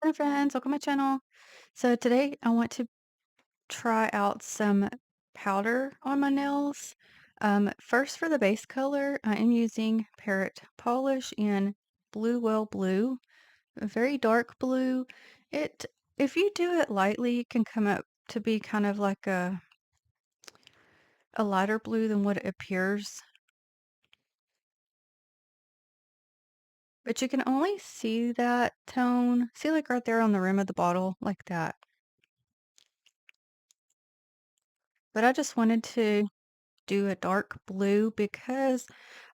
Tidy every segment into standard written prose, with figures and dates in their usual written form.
Hello friends, welcome to my channel. So today I want to try out some powder on my nails. First for the base color, I am using Parrot Polish in Blue Well Blue, a very dark blue. It, if you do it lightly, it can come up to be kind of like a lighter blue than what it appears. But you can only see that tone, see like right there on the rim of the bottle, like that. But I just wanted to do a dark blue because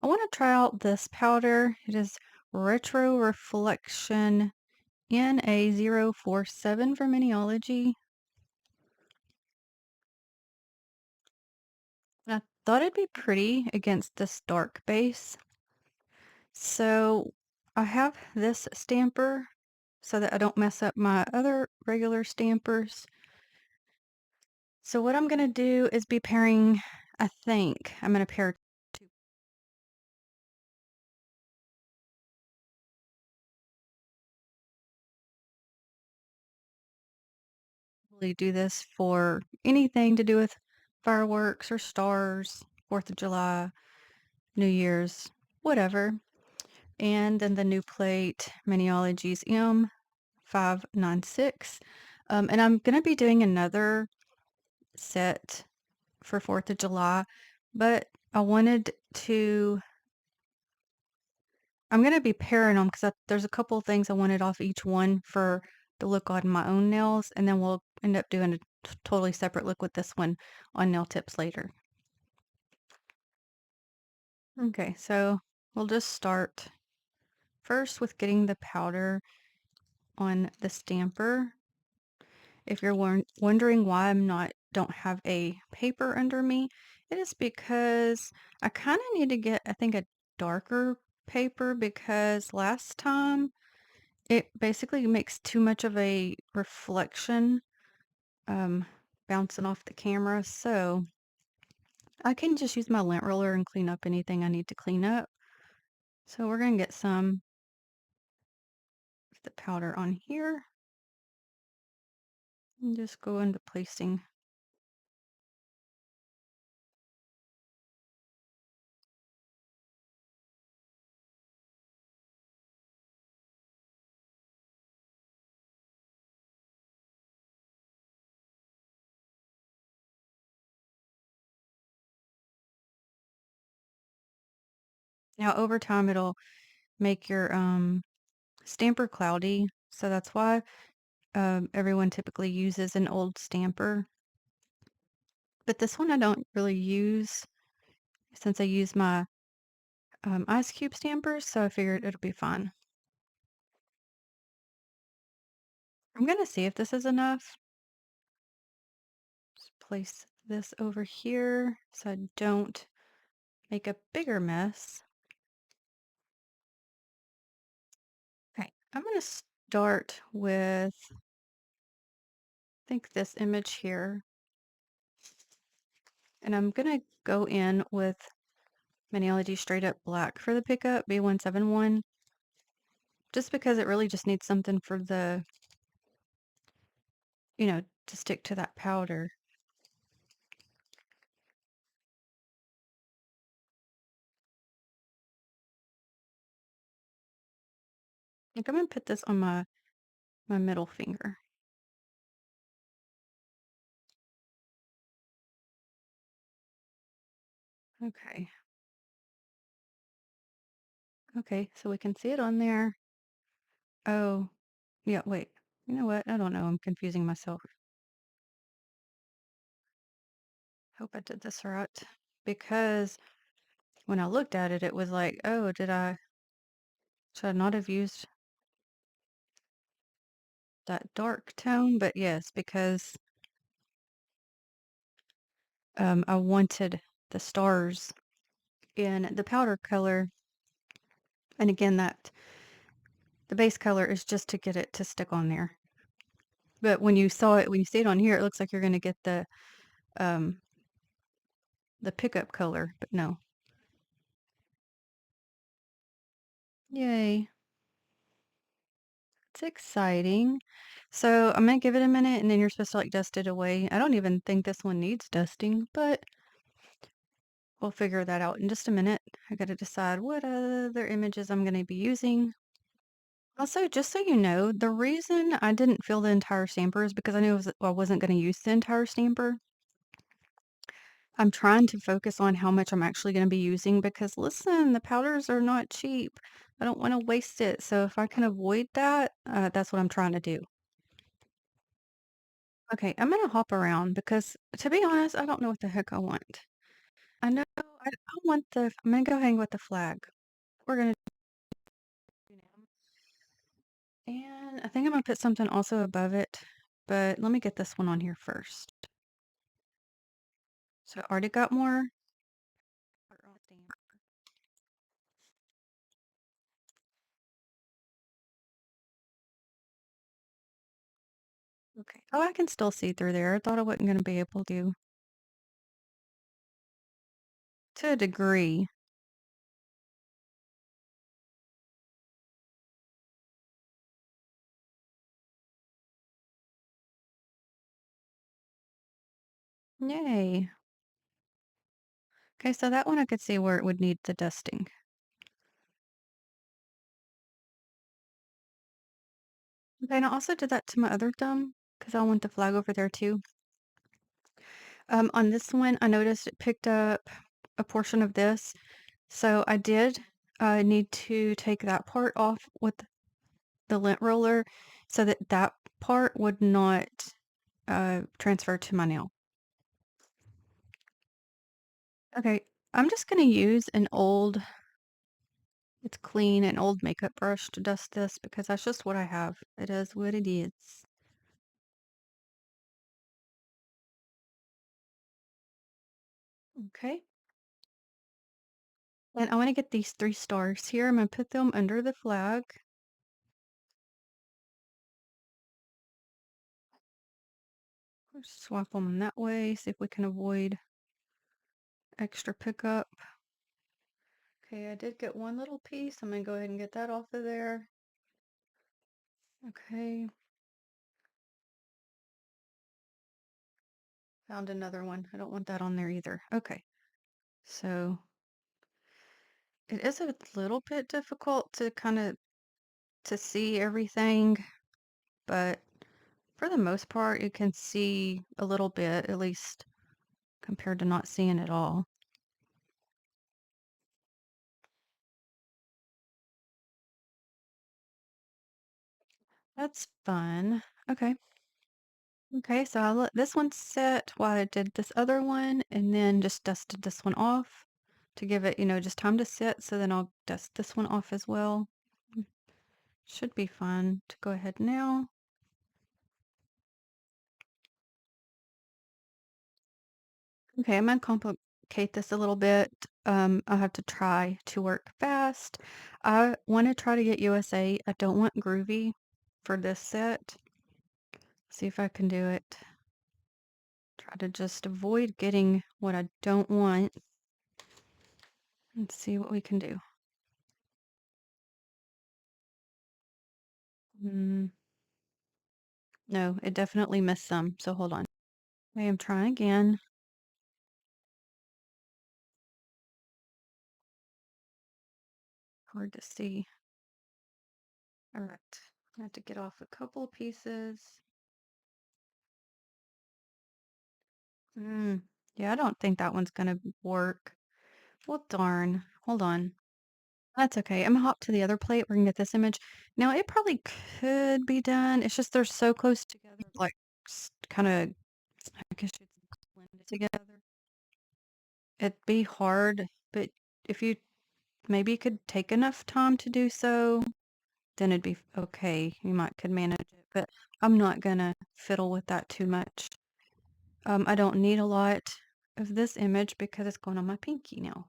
I want to try out this powder. It is Retro Reflection NA047 from Maniology. I thought it'd be pretty against this dark base. So I have this stamper so that I don't mess up my other regular stampers. So what I'm going to do is be pairing, I think I'm going to pair two. Really do this for anything to do with fireworks or stars, 4th of July, New Year's, whatever. And then the new plate, Maniology's M596. And I'm going to be doing another set for 4th of July, but I wanted to, I'm going to be pairing them because there's a couple things I wanted off each one for the look on my own nails, and then we'll end up doing a totally separate look with this one on nail tips later. Okay, so we'll just start first with getting the powder on the stamper. If you're wondering why don't have a paper under me, it is because I kind of need to get, I think, a darker paper because last time it basically makes too much of a reflection um, bouncing off the camera. So I can just use my lint roller and clean up anything I need to clean up. So we're going to get some of the powder on here and just go into placing. Now over time it'll make your stamper cloudy. So that's why everyone typically uses an old stamper. But this one I don't really use since I use my ice cube stampers, so I figured it'll be fine. I'm gonna see if this is enough. Just place this over here so I don't make a bigger mess. Okay, I'm gonna start with, I think this image here, and I'm gonna go in with Maniology Straight Up Black for the pickup, B171, just because it really just needs something for the, to stick to that powder. Like I'm gonna put this on my middle finger. Okay. Okay, so we can see it on there. Oh, yeah, wait. You know what? I don't know. I'm confusing myself. Hope I did this right. Because when I looked at it, it was like, oh, should I not have used that dark tone? But yes, because I wanted the stars in the powder color. And again, the base color is just to get it to stick on there. But when you see it on here, it looks like you're going to get um, the pickup color, but no. Yay. It's exciting. So I'm gonna give it a minute and then you're supposed to like dust it away. I don't even think this one needs dusting, but we'll figure that out in just a minute. I gotta decide what other images I'm gonna be using. Also, just so you know, the reason I didn't fill the entire stamper is because I knew I wasn't gonna use the entire stamper. I'm trying to focus on how much I'm actually gonna be using because listen, the powders are not cheap. I don't want to waste it. So if I can avoid that, that's what I'm trying to do. Okay, I'm gonna hop around because to be honest, I don't know what the heck I want. I want I'm gonna go hang with the flag. We're gonna do now. And I think I'm gonna put something also above it, but let me get this one on here first. So I already got more. Okay. Oh, I can still see through there. I thought I wasn't gonna be able to a degree. Yay. Okay, so that one I could see where it would need the dusting. Okay, and I also did that to my other thumb because I want the flag over there too. On this one, I noticed it picked up a portion of this. So I did need to take that part off with the lint roller so that that part would not transfer to my nail. Okay, I'm just going to use it's clean, an old makeup brush to dust this because that's just what I have. It is what it is. Okay. And I want to get these 3 stars here. I'm going to put them under the flag. Swap them that way, see if we can avoid extra pickup. Okay, I did get one little piece. I'm gonna go ahead and get that off of there. Okay, found another one. I don't want that on there either. Okay, so it is a little bit difficult to kind of to see everything, but for the most part, you can see a little bit, at least compared to not seeing it all. That's fun. Okay. Okay, so I let this one sit while I did this other one and then just dusted this one off to give it, just time to sit. So then I'll dust this one off as well. Mm, Should be fun to go ahead now. Okay, I'm gonna complicate this a little bit. I'll have to try to work fast. I want to try to get USA. I don't want groovy for this set. See if I can do it. Try to just avoid getting what I don't want and see what we can do. Mm, no, it definitely missed some, so hold on. I am trying again. Hard to see. All right. I have to get off a couple of pieces. Mm, yeah, I don't think that one's gonna work. Well, darn. Hold on. That's okay. I'm gonna hop to the other plate. We're gonna get this image. Now, it probably could be done. It's just they're so close together, like kind of, I guess you'd say blended together. It'd be hard, but if you maybe you could take enough time to do so, then it'd be okay. You might could manage it, but I'm not gonna fiddle with that too much. I don't need a lot of this image because it's going on my pinky now.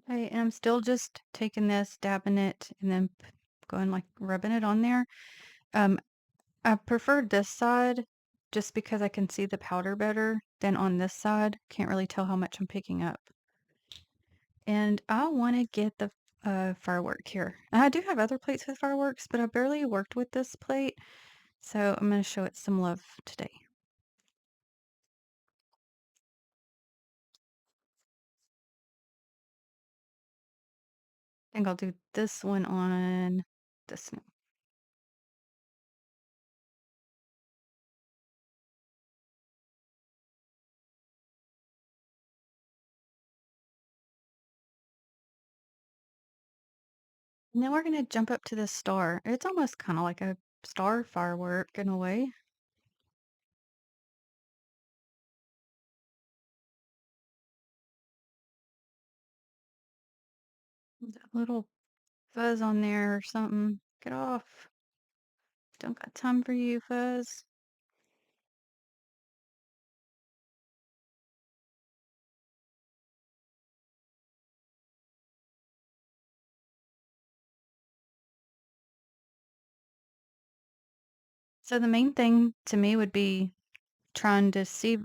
I am still just taking this, dabbing it, and then going like rubbing it on there. Um, I prefer this side just because I can see the powder better than on this side. Can't really tell how much I'm picking up. And I want to get the firework here. And I do have other plates with fireworks, but I barely worked with this plate, so I'm going to show it some love today. I think I'll do this one on this one. And then we're going to jump up to this star. It's almost kind of like a star firework in a way. That little fuzz on there or something. Get off. Don't got time for you, fuzz. So the main thing to me would be trying to see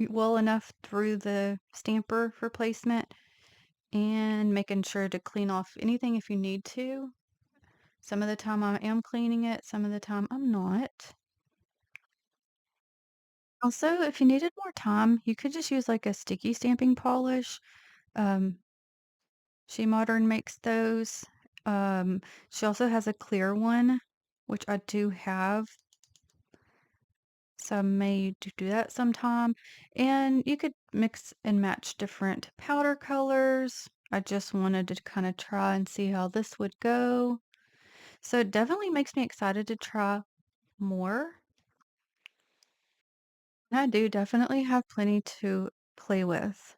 well enough through the stamper for placement and making sure to clean off anything if you need to. Some of the time I am cleaning it, some of the time I'm not. Also, if you needed more time, you could just use like a sticky stamping polish. Um, She Modern makes those. She also has a clear one, which I do have. So I may do that sometime. And you could mix and match different powder colors. I just wanted to kind of try and see how this would go. So it definitely makes me excited to try more. I do definitely have plenty to play with.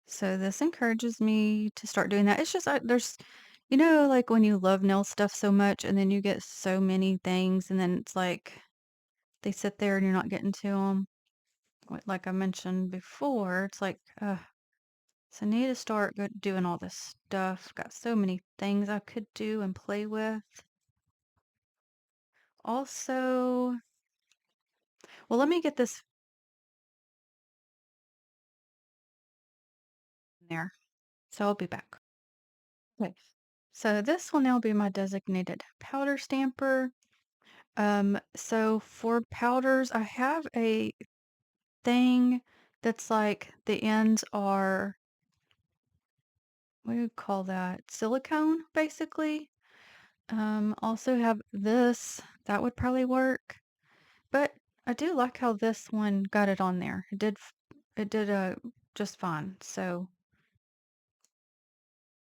So this encourages me to start doing that. It's just there's, like when you love nail stuff so much and then you get so many things and then it's like they sit there and you're not getting to them. Like I mentioned before, it's like, so I need to start doing all this stuff. Got so many things I could do and play with. Also, well, let me get this in there. So I'll be back. Okay. So this will now be my designated powder stamper. So for powders, I have a thing that's like the ends are, what do you call that? Silicone, basically. Also have this, that would probably work. But I do like how this one got it on there. It did just fine. So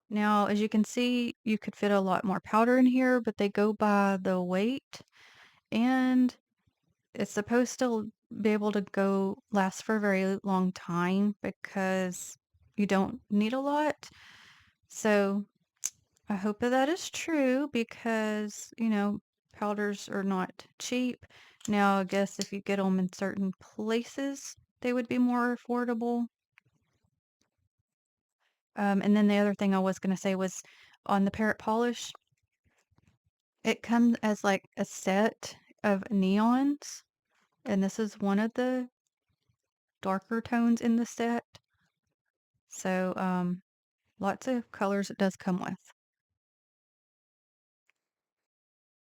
now, as you can see, you could fit a lot more powder in here, but they go by the weight, and it's supposed to be able to last for a very long time because you don't need a lot. So I hope that that is true because, powders are not cheap. Now, I guess if you get them in certain places, they would be more affordable. And then the other thing I was going to say was on the Parrot polish, it comes as like a set of neons, and this is one of the darker tones in the set. So, lots of colors it does come with.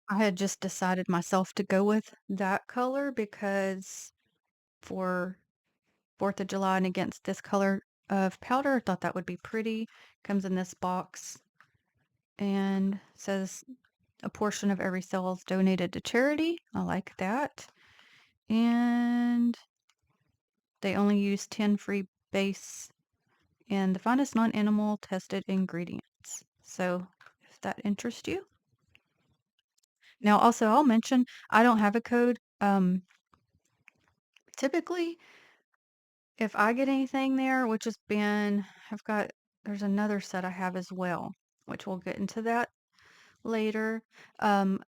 I had just decided myself to go with that color because for 4th of July and against this color of powder, I thought that would be pretty. Comes in this box and says a portion of every sale is donated to charity. I like that. And they only use 10 free base and the finest non-animal tested ingredients. So if that interests you. Now also I'll mention I don't have a code. Typically if I get anything there, which has been there's another set I have as well, which we'll get into that later. Um,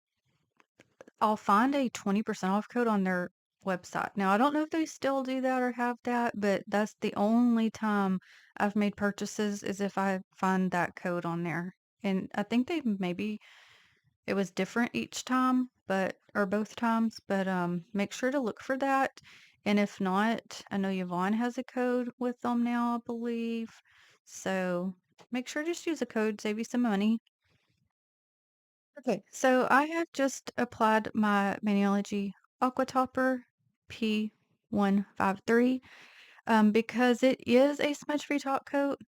I'll find a 20% off code on their website. Now, I don't know if they still do that or have that, but that's the only time I've made purchases is if I find that code on there. And I think they maybe it was different each time, but or both times, but make sure to look for that. And if not, I know Yvonne has a code with them now, I believe. So make sure to just use a code, save you some money. Okay, so I have just applied my Maniology Aqua Topper P153 because it is a smudge-free top coat.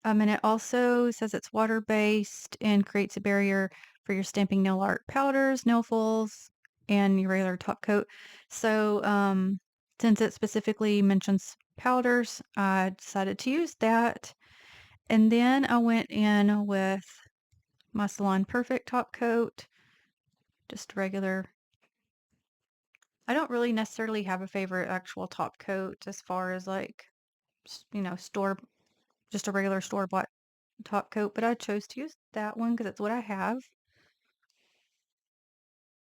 And it also says it's water-based and creates a barrier for your stamping nail art powders, nail foils, and your regular top coat. So, since it specifically mentions powders, I decided to use that. And then I went in with my Salon Perfect top coat, just regular. I don't really necessarily have a favorite actual top coat as far as like, store, just a regular store-bought top coat, but I chose to use that one because it's what I have.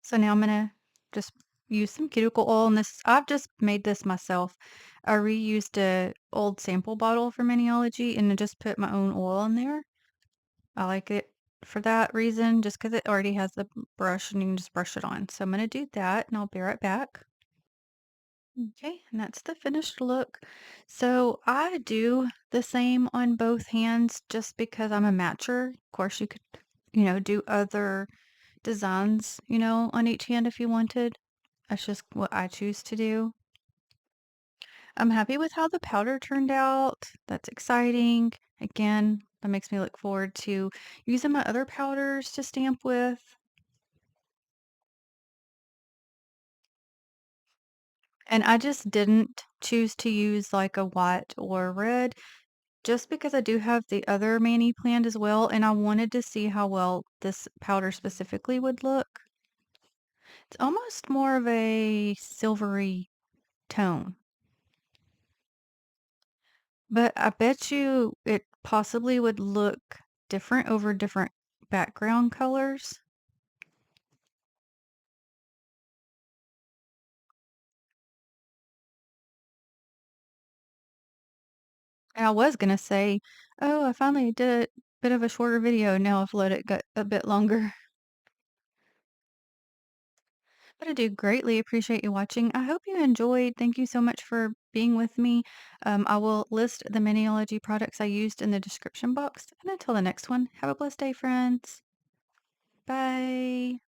So now I'm gonna just use some cuticle oil, and this I've just made this myself. I reused a old sample bottle for Maniology and I just put my own oil in there. I like it for that reason, just because it already has the brush and you can just brush it on. So I'm gonna do that and I'll be right back. Okay, and that's the finished look. So I do the same on both hands just because I'm a matcher. Of course, you could, do other designs, on each hand if you wanted. That's just what I choose to do. I'm happy with how the powder turned out. That's exciting. Again, that makes me look forward to using my other powders to stamp with. And I just didn't choose to use like a white or red just because I do have the other mani planned as well, and I wanted to see how well this powder specifically would look. It's almost more of a silvery tone. But I bet you it possibly would look different over different background colors. And I was gonna say, "Oh, I finally did a bit of a shorter video, now I've let it get a bit longer." But I do greatly appreciate you watching. I hope you enjoyed. Thank you so much for being with me. I will list the Maniology products I used in the description box. And until the next one, have a blessed day, friends. Bye.